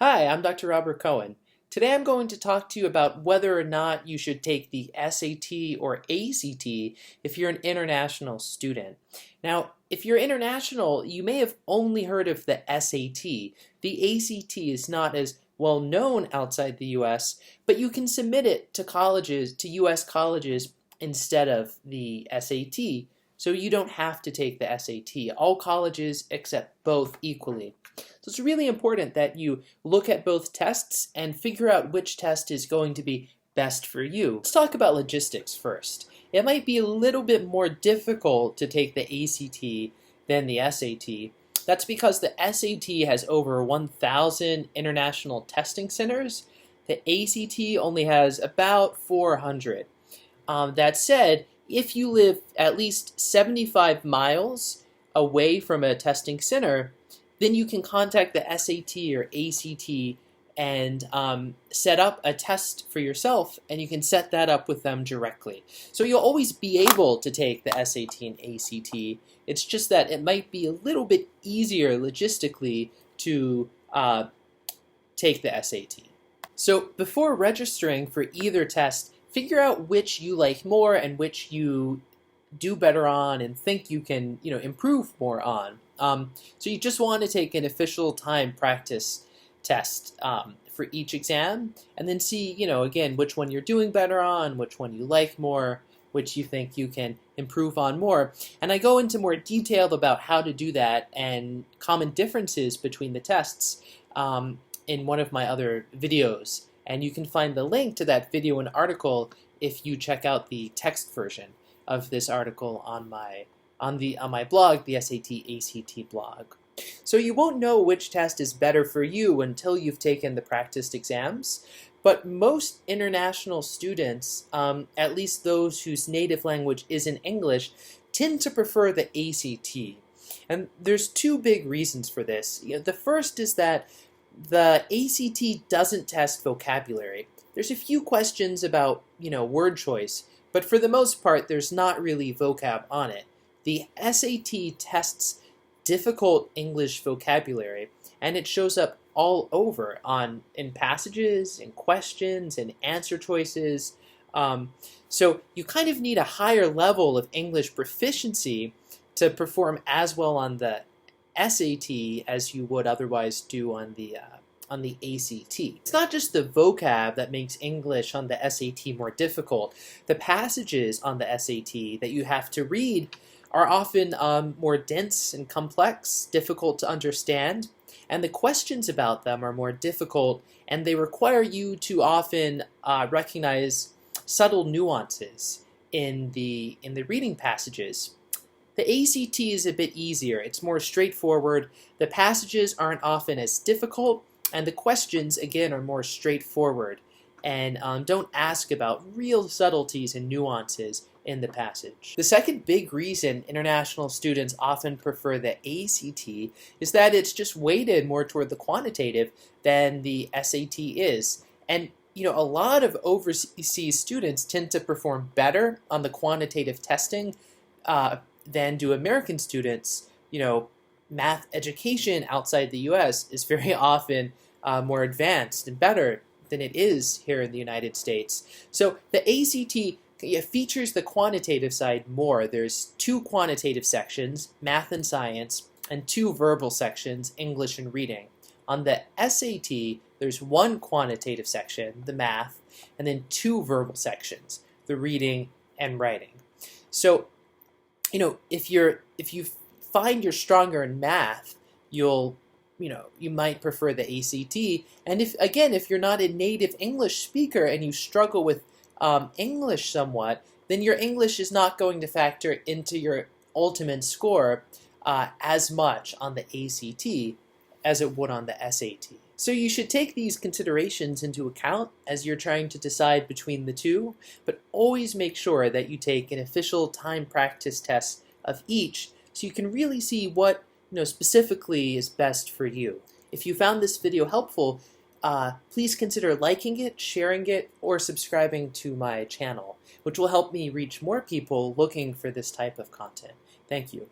Hi, I'm Dr. Robert Cohen. Today I'm going to talk to you about whether or not you should take the SAT or ACT if you're an international student. Now, if you're international, you may have only heard of the SAT. The ACT is not as well known outside the US, but you can submit it to colleges, to US colleges instead of the SAT. So you don't have to take the SAT. All colleges accept both equally. So it's really important that you look at both tests and figure out which test is going to be best for you. Let's talk about logistics first. It might be a little bit more difficult to take the ACT than the SAT. That's because the SAT has over 1,000 international testing centers. The ACT only has about 400. That said, if you live at least 75 miles away from a testing center, then you can contact the SAT or ACT and set up a test for yourself, and you can set that up with them directly. So you'll always be able to take the SAT and ACT. It's just that it might be a little bit easier logistically to take the SAT. So before registering for either test, figure out which you like more and which you do better on and think you can, improve more on. So you just want to take an official time practice test for each exam, and then see, again, which one you're doing better on, which one you like more, which you think you can improve on more. And I go into more detail about how to do that and common differences between the tests in one of my other videos. And you can find the link to that video and article if you check out the text version of this article on my blog, the SAT ACT blog. So you won't know which test is better for you until you've taken the practice exams, but most international students, at least those whose native language isn't English, tend to prefer the ACT. And there's two big reasons for this. The first is that the ACT doesn't test vocabulary. There's a few questions about, word choice, but for the most part, there's not really vocab on it. The SAT tests difficult English vocabulary, and it shows up all over in passages, in questions, and answer choices. So you kind of need a higher level of English proficiency to perform as well on the SAT as you would otherwise do on the ACT. It's not just the vocab that makes English on the SAT more difficult. The passages on the SAT that you have to read are often more dense and complex, difficult to understand, and the questions about them are more difficult, and they require you to often recognize subtle nuances in the reading passages. The ACT is a bit easier. It's more straightforward. The passages aren't often as difficult, and the questions, again, are more straightforward and don't ask about real subtleties and nuances in the passage. The second big reason international students often prefer the ACT is that it's just weighted more toward the quantitative than the SAT is. And a lot of overseas students tend to perform better on the quantitative testing than do American students. Math education outside the US is very often more advanced and better than it is here in the United States. So the ACT features the quantitative side more. There's 2 quantitative sections, math and science, and 2 verbal sections, English and reading. On the SAT, there's 1 quantitative section, the math, and then 2 verbal sections, the reading and writing. So, if you find you're stronger in math, you might prefer the ACT. And if you're not a native English speaker and you struggle with English somewhat, then your English is not going to factor into your ultimate score as much on the ACT as it would on the SAT. So you should take these considerations into account as you're trying to decide between the two, but always make sure that you take an official time practice test of each so you can really see what specifically is best for you. If you found this video helpful, please consider liking it, sharing it, or subscribing to my channel, which will help me reach more people looking for this type of content. Thank you.